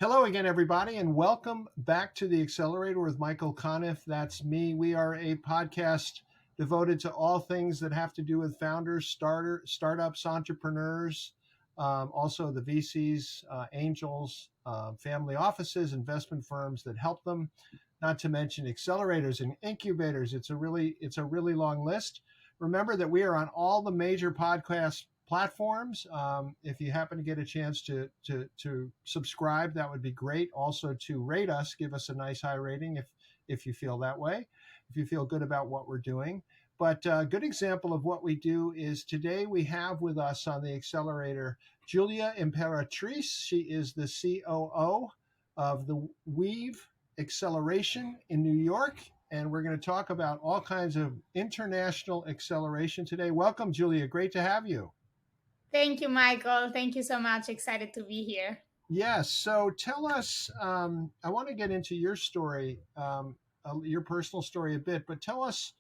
Hello again, everybody, and welcome back to the Accelerator with Michael Conniff. That's me. We are a podcast devoted to all things that have to do with founders, startups, entrepreneurs, also the VCs, angels, family offices, investment firms that help them. Not to mention accelerators and incubators. It's a really long list. Remember that we are on all the major podcast platforms. If you happen to get a chance to subscribe, that would be great. Also to rate us, give us a nice high rating if you feel that way, if you feel good about what we're doing. But a good example of what we do is today we have with us on the accelerator Giulia Imperatrice. She is the COO of the WEVE Acceleration in New York, and we're going to talk about all kinds of international acceleration today. Welcome, Giulia. Great to have you. Thank you, Michael. Thank you so much. Excited to be here. Yes. So tell us, I want to get into your story, your personal story a bit, but tell us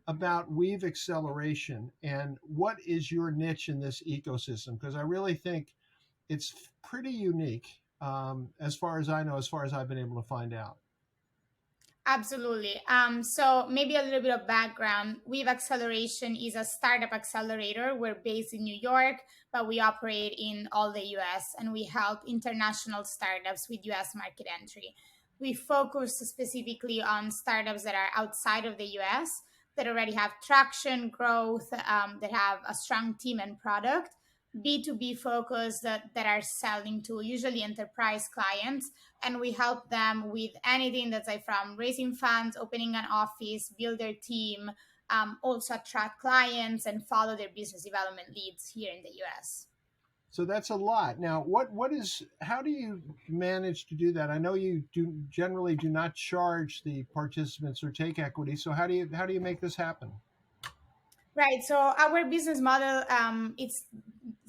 about Weave Acceleration and what is your niche in this ecosystem? Because I really think it's pretty unique, as far as I know, as far as I've been able to find out. Absolutely. So maybe a little bit of background. WEVE Acceleration is a startup accelerator. We're based in New York, but we operate in all the US and we help international startups with US market entry. We focus specifically on startups that are outside of the US that already have traction, growth, that have a strong team and product. B2B focus that are selling to usually enterprise clients, and we help them with anything that's like from raising funds, opening an office, build their team, also attract clients and follow their business development leads here in the US. So that's a lot. Now, how do you manage to do that? I know you generally do not charge the participants or take equity. So how do you make this happen? Right. So our business model, it's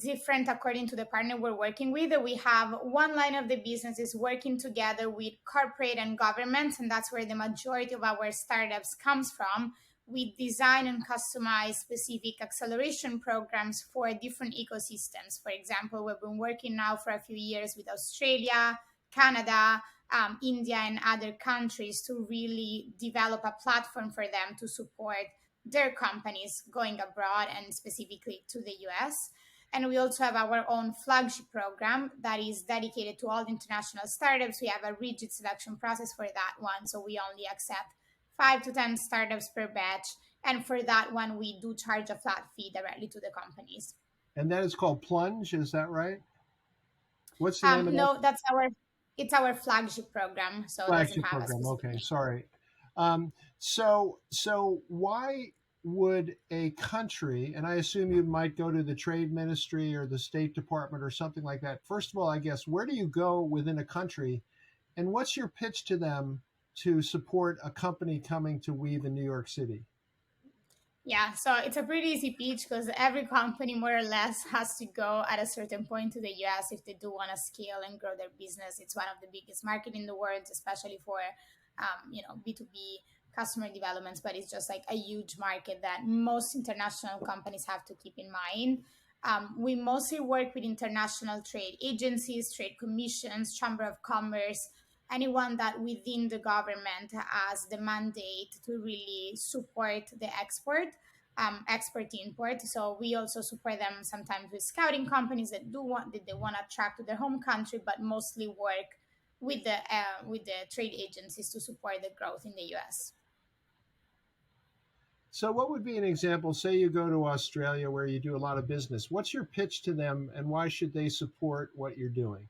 different according to the partner we're working with. We have one line of the business is working together with corporate and governments, and that's where the majority of our startups comes from. We design and customize specific acceleration programs for different ecosystems. For example, we've been working now for a few years with Australia, Canada, India, and other countries to really develop a platform for them to support their companies going abroad and specifically to the US. And we also have our own flagship program that is dedicated to all international startups. We have a rigid selection process for that one. So we only accept 5 to 10 startups per batch. And for that one, we do charge a flat fee directly to the companies. And that is called Plunge. Is that right? What's the name of that No, it's our flagship program. So it doesn't flagship have a program? specific Okay, name. sorry. So why would a country, and I assume you might go to the Trade Ministry or the State Department or something like that. First of all, I guess, where do you go within a country, and what's your pitch to them to support a company coming to Weave in New York City? Yeah, so it's a pretty easy pitch because every company more or less has to go at a certain point to the US if they do want to scale and grow their business. It's one of the biggest market in the world, especially for B2B customer developments, but it's just like a huge market that most international companies have to keep in mind. We mostly work with international trade agencies, trade commissions, chamber of commerce, anyone that within the government has the mandate to really support the export import. So we also support them sometimes with scouting companies that they want to attract to their home country, but mostly work with the trade agencies to support the growth in the US. So, what would be an example? Say you go to Australia where you do a lot of business. What's your pitch to them, and why should they support what you're doing?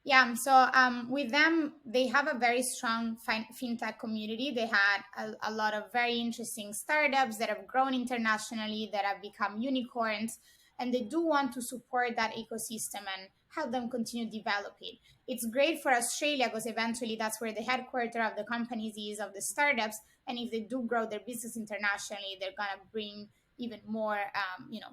Yeah, so with them, they have a very strong fintech community. They had a lot of very interesting startups that have grown internationally, that have become unicorns, and they do want to support that ecosystem and help them continue developing. It's great for Australia because eventually that's where the headquarter of the companies is, of the startups. And if they do grow their business internationally, they're gonna bring even more,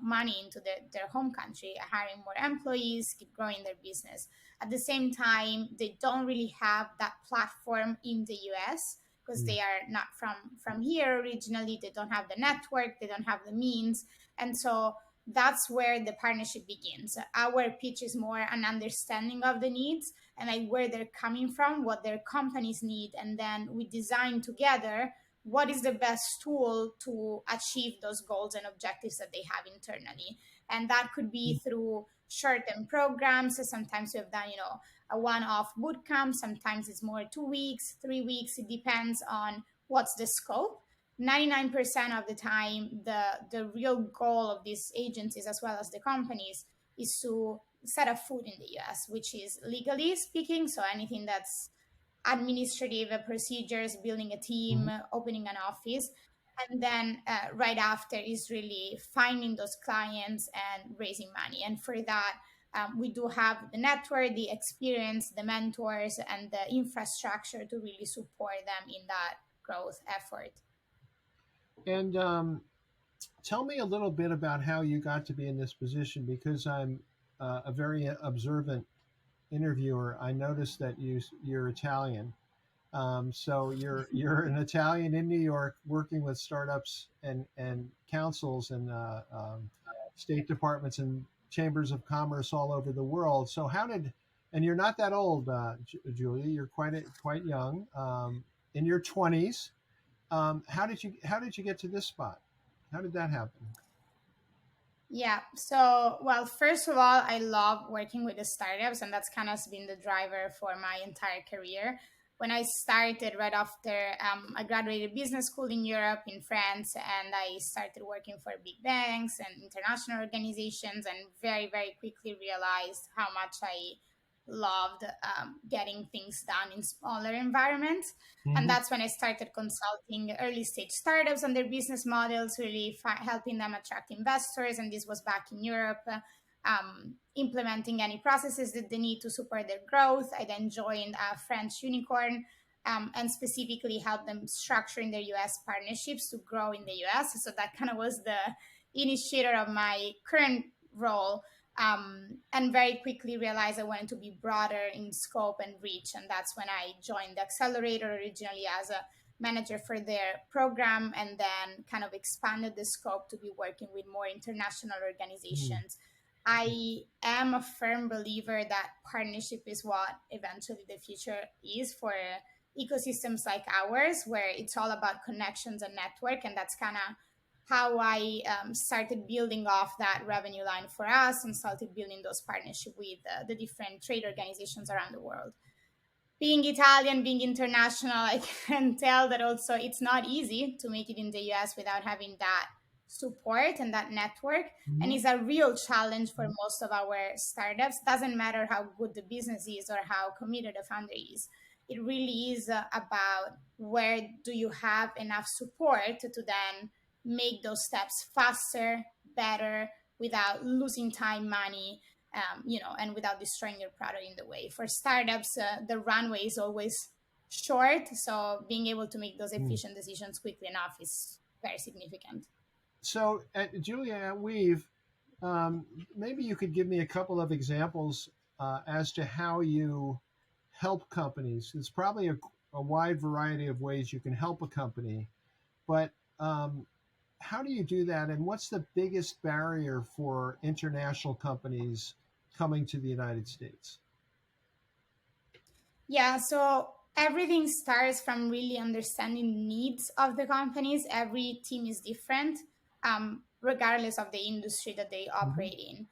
money into their home country, hiring more employees, keep growing their business. At the same time, they don't really have that platform in the US because Mm. they are not from here originally. They don't have the network, they don't have the means. And so that's where the partnership begins. Our pitch is more an understanding of the needs and like where they're coming from, what their companies need, and then we design together what is the best tool to achieve those goals and objectives that they have internally. And that could be through short-term programs. So sometimes we have done, a one-off boot camp. Sometimes it's more 2 weeks, 3 weeks. It depends on what's the scope. 99% of the time, the real goal of these agencies as well as the companies is to set up foot in the US, which is legally speaking. So anything that's administrative procedures, building a team, opening an office. And then right after is really finding those clients and raising money. And for that, we do have the network, the experience, the mentors, and the infrastructure to really support them in that growth effort. And tell me a little bit about how you got to be in this position, because I'm a very observant interviewer. I noticed that you're Italian. So you're an Italian in New York, working with startups and councils and state departments and chambers of commerce all over the world. So and you're not that old, Giulia. You're quite young, in your 20s. How did you get to this spot? How did that happen? Yeah. So, well, first of all, I love working with the startups, and that's kind of been the driver for my entire career. When I started right after I graduated business school in Europe, in France, and I started working for big banks and international organizations, and very, very quickly realized how much I loved getting things done in smaller environments. And Mm-hmm. that's when I started consulting early stage startups on their business models, really helping them attract investors. And this was back in Europe, implementing any processes that they need to support their growth. I then joined a French unicorn, and specifically helped them structuring their US partnerships to grow in the US. So that kind of was the initiator of my current role. And very quickly realized I wanted to be broader in scope and reach. And that's when I joined the accelerator, originally as a manager for their program, and then kind of expanded the scope to be working with more international organizations. I am a firm believer that partnership is what eventually the future is for ecosystems like ours, where it's all about connections and network. And that's kind of how I started building off that revenue line for us and started building those partnerships with the different trade organizations around the world. Being Italian, being international, I can tell that also it's not easy to make it in the US without having that support and that network. And Mm-hmm. it's a real challenge for most of our startups. Doesn't matter how good the business is or how committed the founder is. It really is about where do you have enough support to then make those steps faster, better, without losing time, money, and without destroying your product in the way. For startups, the runway is always short, so being able to make those efficient decisions quickly enough is very significant. So, Julia, at WEVE, maybe you could give me a couple of examples as to how you help companies. There's probably a wide variety of ways you can help a company, but how do you do that? And what's the biggest barrier for international companies coming to the United States? Yeah, so everything starts from really understanding the needs of the companies. Every team is different, regardless of the industry that they Hmm. operate in.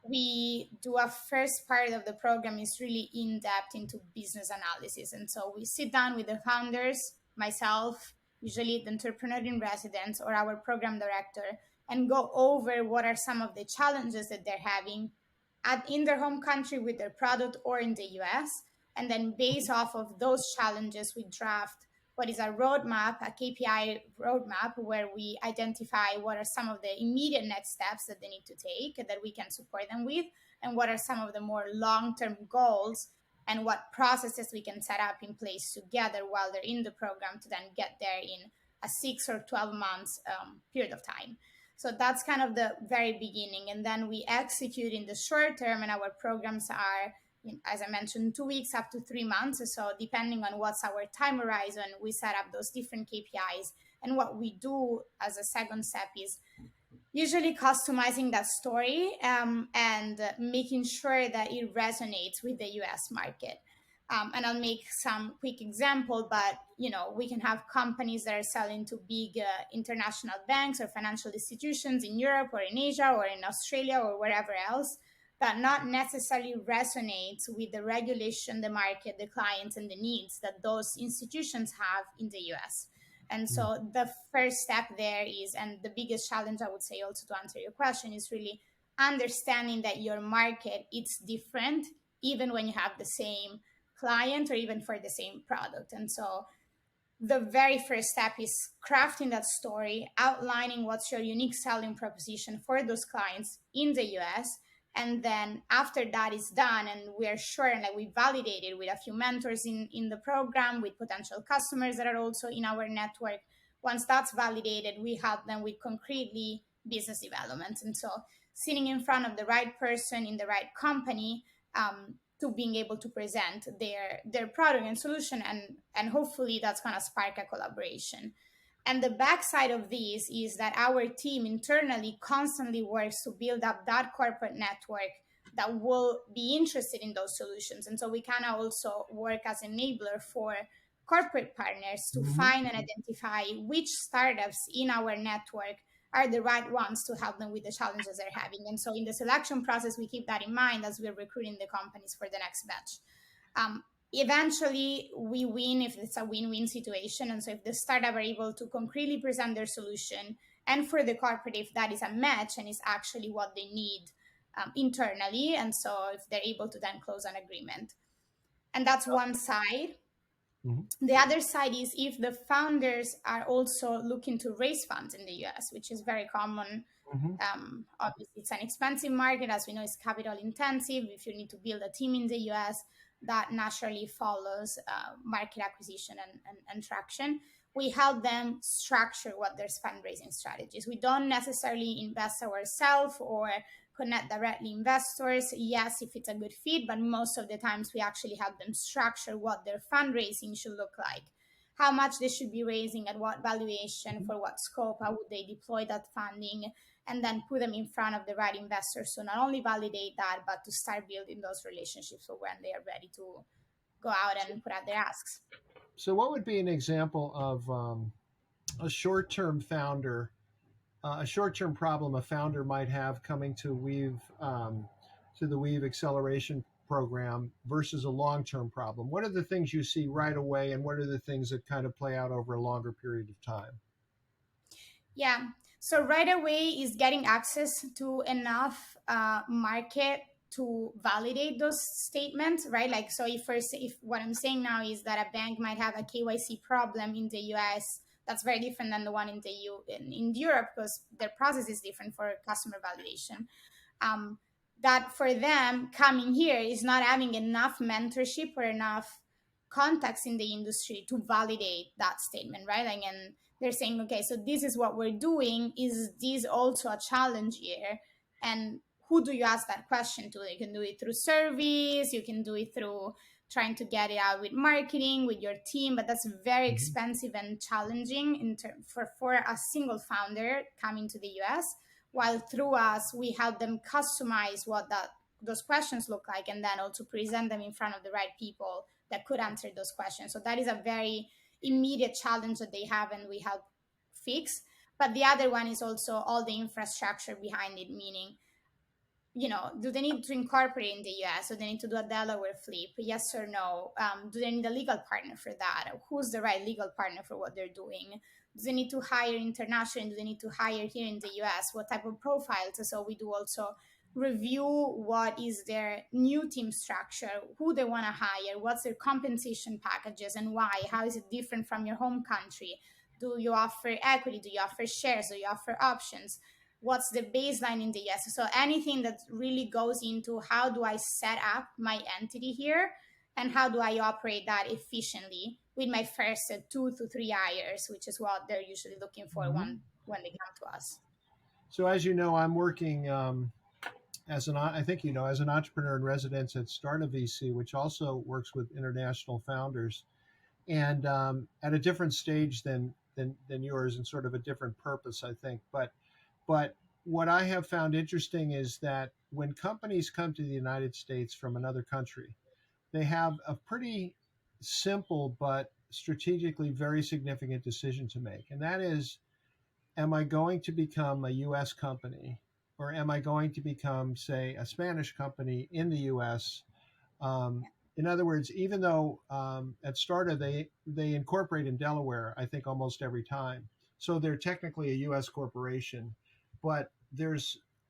We do a first part of the program is really in depth into business analysis. And so we sit down with the founders, myself, usually the entrepreneur in residence or our program director, and go over what are some of the challenges that they're having in their home country with their product or in the US. And then based off of those challenges, we draft what is a roadmap, a KPI roadmap, where we identify what are some of the immediate next steps that they need to take that we can support them with, and what are some of the more long-term goals and what processes we can set up in place together while they're in the program to then get there in a 6 or 12 months period of time. So that's kind of the very beginning. And then we execute in the short term, and our programs are, as I mentioned, 2 weeks up to 3 months. So depending on what's our time horizon, we set up those different KPIs. And what we do as a second step is usually customizing that story, and making sure that it resonates with the US market. And I'll make some quick example, but we can have companies that are selling to big international banks or financial institutions in Europe or in Asia or in Australia or wherever else, that not necessarily resonates with the regulation, the market, the clients, and the needs that those institutions have in the US. And Mm. so the first step there is, and the biggest challenge I would say also to answer your question, is really understanding that your market it's different even when you have the same client or even for the same product. And so the very first step is crafting that story, outlining what's your unique selling proposition for those clients in the US. And then after that is done, and we are sure and like we validated with a few mentors in the program, with potential customers that are also in our network. Once that's validated, we help them with concretely business development. And so sitting in front of the right person in the right company, to being able to present their product and solution, and hopefully that's going to spark a collaboration. And the backside of this is that our team internally constantly works to build up that corporate network that will be interested in those solutions. And so we kind of also work as enabler for corporate partners to Mhm. find and identify which startups in our network are the right ones to help them with the challenges they're having. And so in the selection process, we keep that in mind as we're recruiting the companies for the next batch. Eventually, we win if it's a win-win situation. And so if the startup are able to concretely present their solution, and for the corporate, if that is a match and is actually what they need internally, and so if they're able to then close an agreement. And that's one side. Mhm. The other side is if the founders are also looking to raise funds in the US, which is very common. Mhm. Obviously, it's an expensive market. As we know, it's capital intensive. If you need to build a team in the US, that naturally follows market acquisition and traction. We help them structure what their fundraising strategies. We don't necessarily invest ourselves or connect directly investors. Yes, if it's a good fit, but most of the times we actually help them structure what their fundraising should look like, how much they should be raising, at what valuation, Mhm. for what scope, how would they deploy that funding, and then put them in front of the right investors. So not only validate that, but to start building those relationships for when they are ready to go out and put out their asks. So, what would be an example of a short-term founder, a short-term problem a founder might have coming to Weave, to the Weave Acceleration program versus a long-term problem? What are the things you see right away, and what are the things that kind of play out over a longer period of time? Yeah. So right away is getting access to enough market to validate those statements, right? Like, so if what I'm saying now is that a bank might have a KYC problem in the US, that's very different than the one in Europe, because their process is different for customer validation. That for them coming here is not having enough mentorship or enough contacts in the industry to validate that statement, right? Like, and they're saying, okay, so this is what we're doing. Is this also a challenge here? And who do you ask that question to? You can do it through surveys, you can do it through trying to get it out with marketing, with your team, but that's very Mhm. expensive and challenging for a single founder coming to the US. While through us, we help them customize what those questions look like, and then also present them in front of the right people that could answer those questions. So that is a very immediate challenge that they have, and we help fix. But the other one is also all the infrastructure behind it, meaning, do they need to incorporate in the US? Do they need to do a Delaware flip? Yes or no? Do they need a legal partner for that? Who's the right legal partner for what they're doing? Do they need to hire internationally? Do they need to hire here in the US? What type of profiles? So we do also review what is their new team structure, who they want to hire, what's their compensation packages, and why. How is it different from your home country? Do you offer equity? Do you offer shares? Do you offer options? What's the baseline in the US? So anything that really goes into how do I set up my entity here, and how do I operate that efficiently with my first 2 to 3 hires, which is what they're usually looking for Mhm. when they come to us. So, as you know, I'm working I think you know, as an entrepreneur in residence at Startup VC, which also works with international founders, and at a different stage than yours, and sort of a different purpose, I think. But what I have found interesting is that when companies come to the United States from another country, they have a pretty simple but strategically very significant decision to make. And that is, am I going to become a US company, or am I going to become, say, a Spanish company in the US? Um, in other words, even though at Starta they incorporate in Delaware, I think almost every time, so they're technically a U.S. corporation, but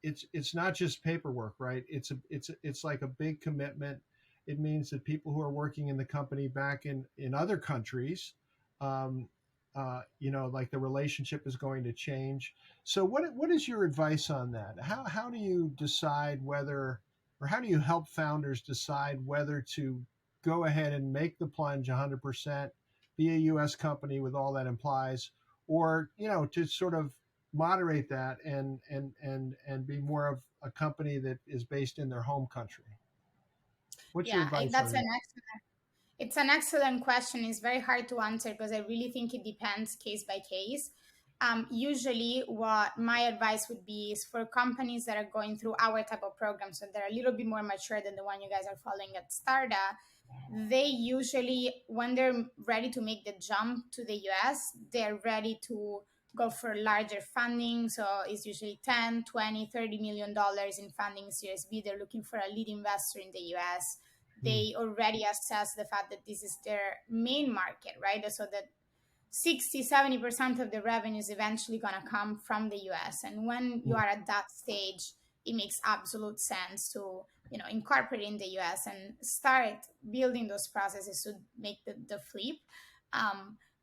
it's not just paperwork, right? It's like a big commitment. It means that people who are working in the company back in other countries, um, like the relationship is going to change. So what is your advice on that? How do you decide whether, or how do you help founders decide whether to go ahead and make the plunge 100%, be a U.S. company with all that implies, or to sort of moderate that and be more of a company that is based in their home country? What's your Yeah, advice that's on an that? excellent. It's an excellent question. It's very hard to answer because I really think it depends case by case. Usually, what my advice would be is for companies that are going through our type of program, so they're a little bit more mature than the one you guys are following at Starda. They usually, when they're ready to make the jump to the US, they're ready to go for larger funding. So it's usually 10, 20, $30 million in funding Series B. They're looking for a lead investor in the US. Mm, They already assess the fact that this is their main market, right? So that 60-70% of the revenue is eventually going to come from the US. And when you mm, are at that stage, it makes absolute sense to incorporate in the US and start building those processes to make the flip.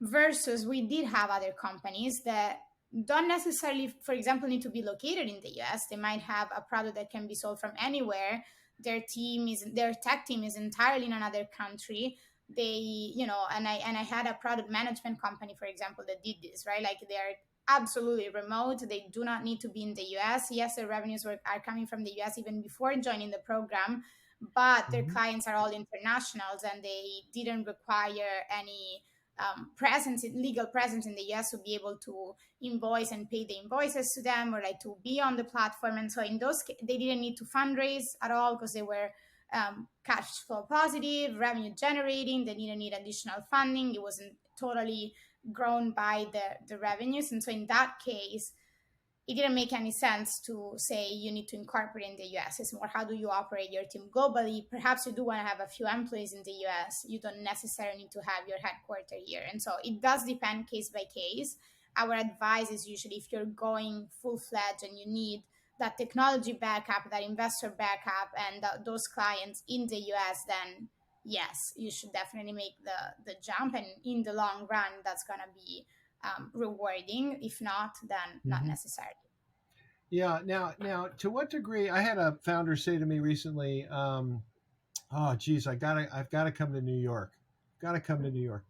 Versus we did have other companies that don't necessarily, for example, need to be located in the US. They might have a product that can be sold from anywhere. Their tech team is entirely in another country. They, and I had a product management company, for example, that did this, right? Like they're absolutely remote. They do not need to be in the US. Yes, their revenues are coming from the US even before joining the program, but their mhm, clients are all internationals and they didn't require any legal presence in the US to be able to invoice and pay the invoices to them, or like to be on the platform. And so in those, they didn't need to fundraise at all because they were cash flow positive, revenue generating. They didn't need additional funding. It wasn't totally grown by the revenues. And so in that case, it didn't make any sense to say you need to incorporate in the US. It's more, how do you operate your team globally? Perhaps you do want to have a few employees in the US. You don't necessarily need to have your headquarters here. And so it does depend case by case. Our advice is usually if you're going full fledged and you need that technology backup, that investor backup, and those clients in the US, then yes, you should definitely make the jump. And in the long run, that's going to be rewarding. If not, then not mhm. necessarily. Yeah. Now, to what degree? I had a founder say to me recently, "Oh, geez, I've got to come to New York. Got to come to New York."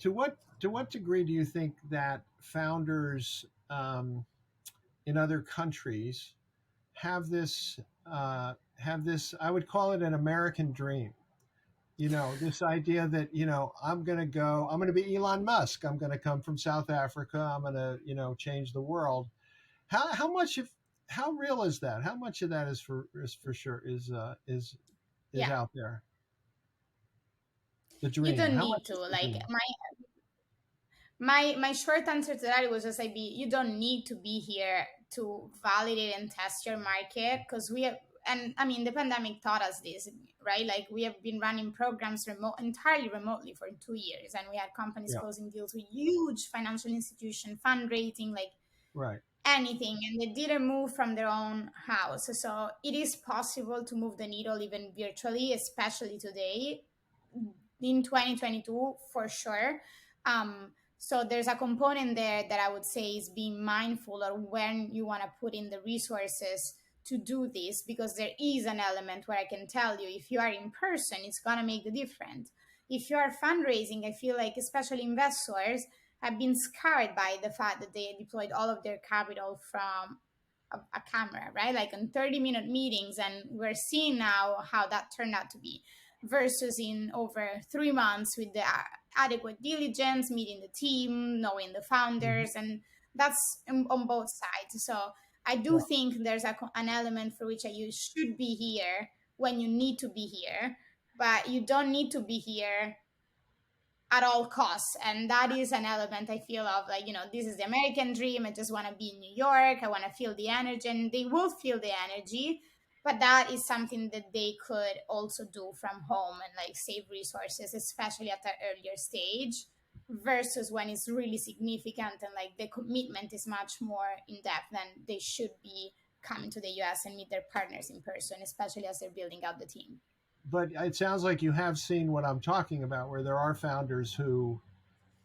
To what degree do you think that founders in other countries have this? I would call it an American dream. This idea that I'm going to be Elon Musk. I'm going to come from South Africa. I'm going to change the world. How real is that? How much of that is for sure is Yeah, out there? The you dream. don't How need much to. is the Like dream? my short answer to that was just you don't need to be here to validate and test your market, because we have, and I mean the pandemic taught us this, right? Like we have been running programs entirely remotely for 2 years, and we had companies Yeah. closing deals with huge financial institution fundraising, like Right. anything, and they didn't move from their own house. So it is possible to move the needle even virtually, especially today in 2022 for sure. So there's a component there that I would say is being mindful of when you want to put in the resources to do this, because there is an element where I can tell you if you are in person, it's going to make the difference. If you are fundraising, I feel like especially investors have been scarred by the fact that they deployed all of their capital from a camera, right? Like in 30-minute meetings. And we're seeing now how that turned out to be versus in over 3 months with the adequate diligence, meeting the team, knowing the Hmm. founders. And that's on both sides. So I do Yeah. think there's an element for which you should be here when you need to be here, but you don't need to be here at all costs. And that is an element I feel of, like, this is the American dream. I just want to be in New York. I want to feel the energy, and they will feel the energy. But that is something that they could also do from home and like save resources, especially at the earlier stage, versus when it's really significant and like the commitment is much more in depth. Then they should be coming to the US and meet their partners in person, especially as they're building out the team. But it sounds like you have seen what I'm talking about, where there are founders who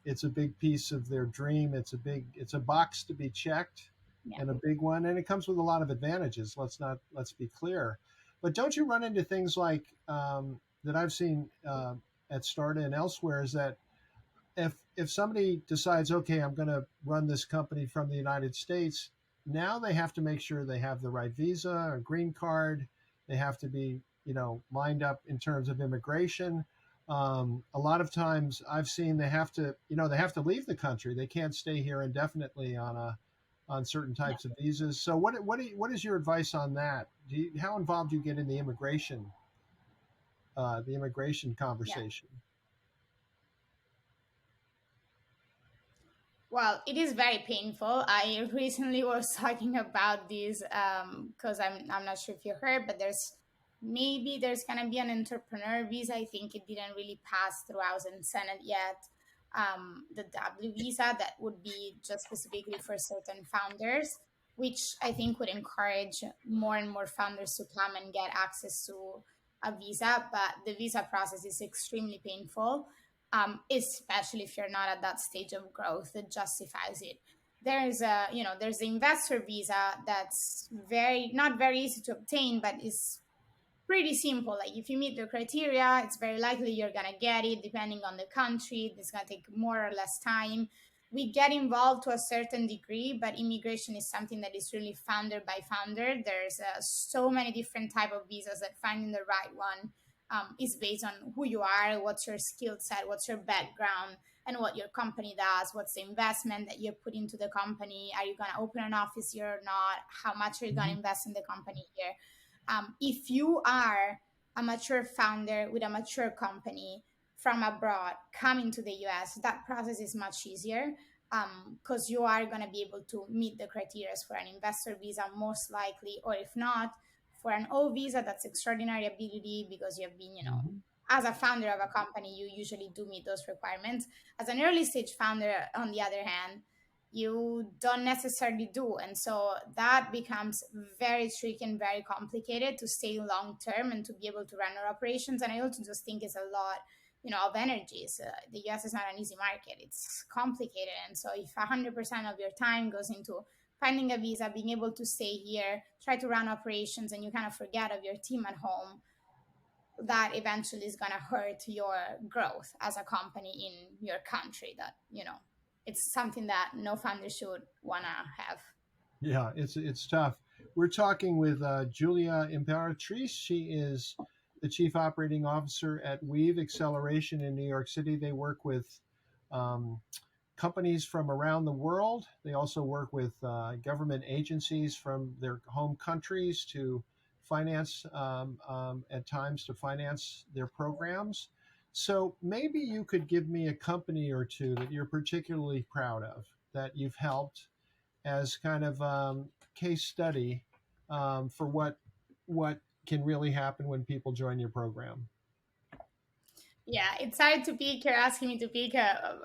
it's a big piece of their dream. It's a box to be checked, Yeah. and a big one, and it comes with a lot of advantages. Let's be clear. But don't you run into things like that I've seen at Starta and elsewhere? Is that if somebody decides, okay, I'm going to run this company from the United States, now they have to make sure they have the right visa or green card. They have to be, lined up in terms of immigration. A lot of times, I've seen they have to leave the country. They can't stay here indefinitely on certain types of visas. So, what is your advice on that? How involved do you get in the immigration Yeah. conversation? Well, it is very painful. I recently was talking about this because I'm not sure if you heard, but there's gonna be an entrepreneur visa. I think it didn't really pass through House and Senate yet. The W visa that would be just specifically for certain founders, which I think would encourage more and more founders to come and get access to a visa. But the visa process is extremely painful, especially if you're not at that stage of growth that justifies it. There's the investor visa that's very not very easy to obtain, but is pretty simple. Like if you meet the criteria, it's very likely you're gonna get it. Depending on the country, it's gonna take more or less time. We get involved to a certain degree, but immigration is something that is really founder by founder. There's so many different type of visas that finding the right one is based on who you are, what's your skill set, what's your background, and what your company does, what's the investment that you put into the company. Are you going to open an office here or not? How much are you going to Mhm. invest in the company here? If you are a mature founder with a mature company from abroad coming to the US, that process is much easier because you are going to be able to meet the criteria for an investor visa, most likely, or if not, for an O visa, that's extraordinary ability because you have been, Mhm. as a founder of a company, you usually do meet those requirements. As an early stage founder, on the other hand, you don't necessarily do. And so that becomes very tricky and very complicated to stay long term and to be able to run our operations. And I also just think it's a lot, of energies. The US is not an easy market, it's complicated. And so if 100% of your time goes into finding a visa, being able to stay here, try to run operations, and you kind of forget of your team at home, that eventually is going to hurt your growth as a company in your country. That it's something that no founder should want to have. Yeah, it's tough. We're talking with Giulia Imperatrice. She is the chief operating officer at WEVE Acceleration in New York City. They work with um, companies from around the world. They also work with government agencies from their home countries to finance, at times, to finance their programs. So maybe you could give me a company or two that you're particularly proud of that you've helped as kind of case study for what can really happen when people join your program. Yeah, it's hard to pick. You're asking me to pick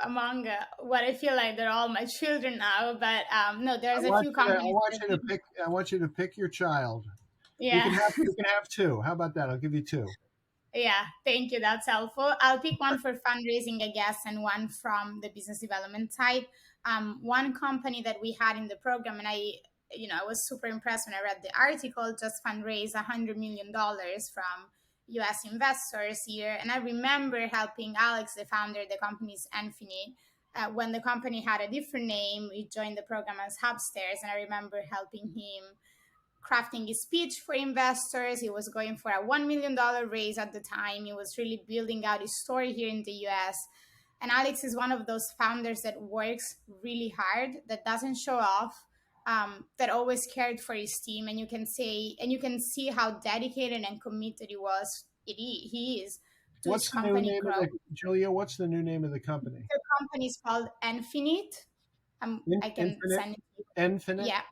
among what I feel like they're all my children now, but no, there's a few I companies want that have you to been. pick. I want you to pick your child. Yeah. You can have two. How about that? I'll give you two. Yeah, thank you. That's helpful. I'll pick one for fundraising, I guess, and one from the business development side. One company that we had in the program, and I was super impressed when I read the article, just fundraised $100 million from US investors here. And I remember helping Alex, the founder, the company is Infinite. When the company had a different name, we joined the program as Hubstairs, and I remember helping him crafting his speech for investors. He was going for a $1 million raise at the time. He was really building out his story here in the US. And Alex is one of those founders that works really hard, that doesn't show off, that always cared for his team, and you can see how dedicated and committed he is to his What's the new company name of growth. the Julia? What's the new name of the company? The company is called Infinite. I can Infinite. send it to you. Infinite. Yeah,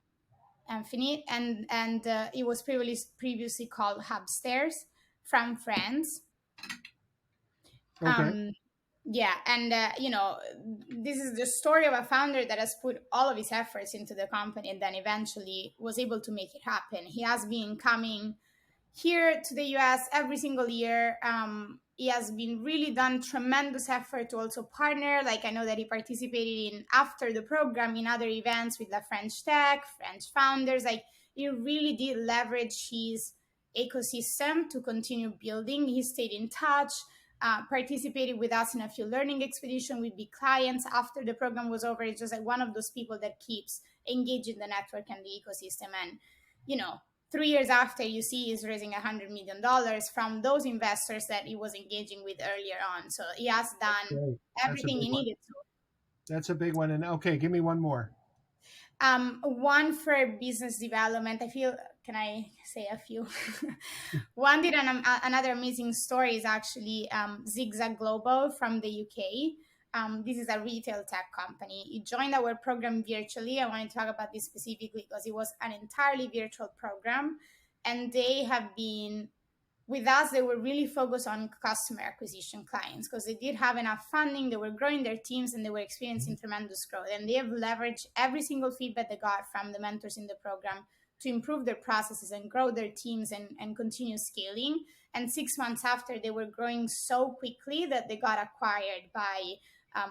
Infinite, and it was previously called Hubstairs from France. Okay. Um, yeah, and this is the story of a founder that has put all of his efforts into the company and then eventually was able to make it happen. He has been coming here to the US every single year. He has been really done tremendous effort to also partner. Like, I know that he participated in after the program in other events with the French tech, French founders. Like, he really did leverage his ecosystem to continue building. He stayed in touch, participated with us in a few learning expedition with big clients after the program was over. It's just like one of those people that keeps engaging the network and the ecosystem. And 3 years after, you see he's raising $100 million from those investors that he was engaging with earlier on. So he has done Great. That's a everything big he one. needed to. That's a big one. And okay, give me one more. One for business development. Can I say a few? One did another amazing story is actually Zigzag Global from the UK. This is a retail tech company. He joined our program virtually. I want to talk about this specifically because it was an entirely virtual program. And they have been with us. They were really focused on customer acquisition clients because they did have enough funding. They were growing their teams and they were experiencing tremendous growth. And they have leveraged every single feedback they got from the mentors in the program to improve their processes and grow their teams and continue scaling. And 6 months after, they were growing so quickly that they got acquired by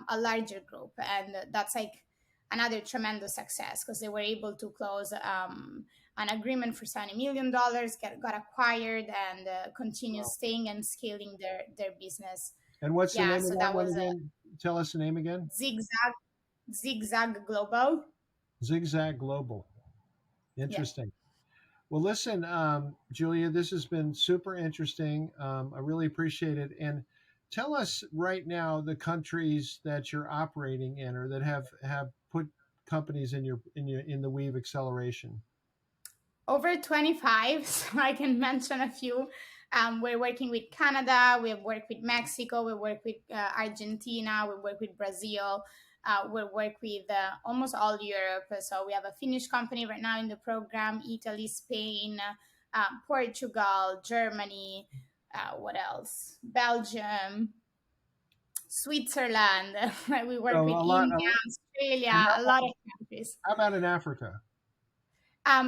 a larger group. And that's like another tremendous success because they were able to close an agreement for $70 million, got acquired, and continue Wow. staying and scaling their business. And what's the Yeah, name of so that that one was a again? Tell us the name again. Zigzag Global. Zigzag Global. Yeah. Interesting. Well, listen, Julia, this has been super interesting. I really appreciate it. And tell us right now the countries that you're operating in, or that have put companies in the WEVE Acceleration. Over 25, so I can mention a few. We're working with Canada, we work with Mexico, we work with Argentina, we work with Brazil, we work with almost all Europe. So we have a Finnish company right now in the program, Italy, Spain, Portugal, Germany, what else? Belgium, Switzerland. We So work with a lot. India, And Australia, a lot of countries. how about in Africa?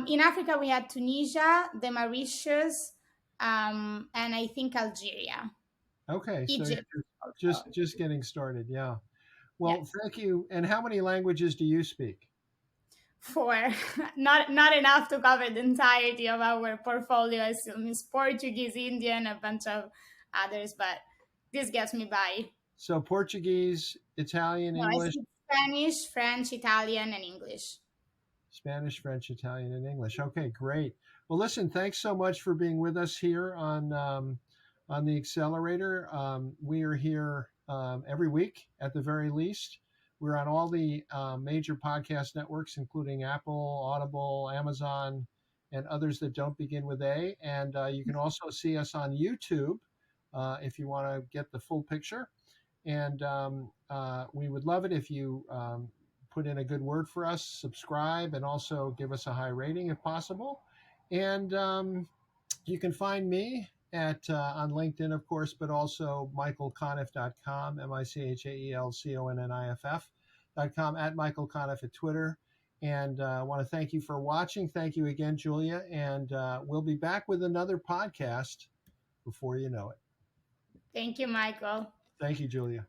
In Africa, we had Tunisia, the Mauritius, and I think Algeria, Okay, so Egypt. you're Also. just getting started. Yeah. Well, Yes, thank you. And how many languages do you speak? four. Not enough to cover the entirety of our portfolio. I still miss Portuguese, Indian, a bunch of others, but this gets me by. So Portuguese, Italian, No, I English, speak Spanish, French, Italian, and English. Spanish, French, Italian, and English. Okay, great. Well, listen, thanks so much for being with us here on the Accelerator. We are here every week at the very least. We're on all the major podcast networks, including Apple, Audible, Amazon, and others that don't begin with A. And you can also see us on YouTube if you want to get the full picture. And we would love it if you put in a good word for us, subscribe, and also give us a high rating if possible. And you can find me at on LinkedIn, of course, but also michaelconniff.com, michaelconniff.com, at Michael Conniff at Twitter. And I want to thank you for watching. Thank you again, Julia. And we'll be back with another podcast before you know it. Thank you, Michael. Thank you, Julia.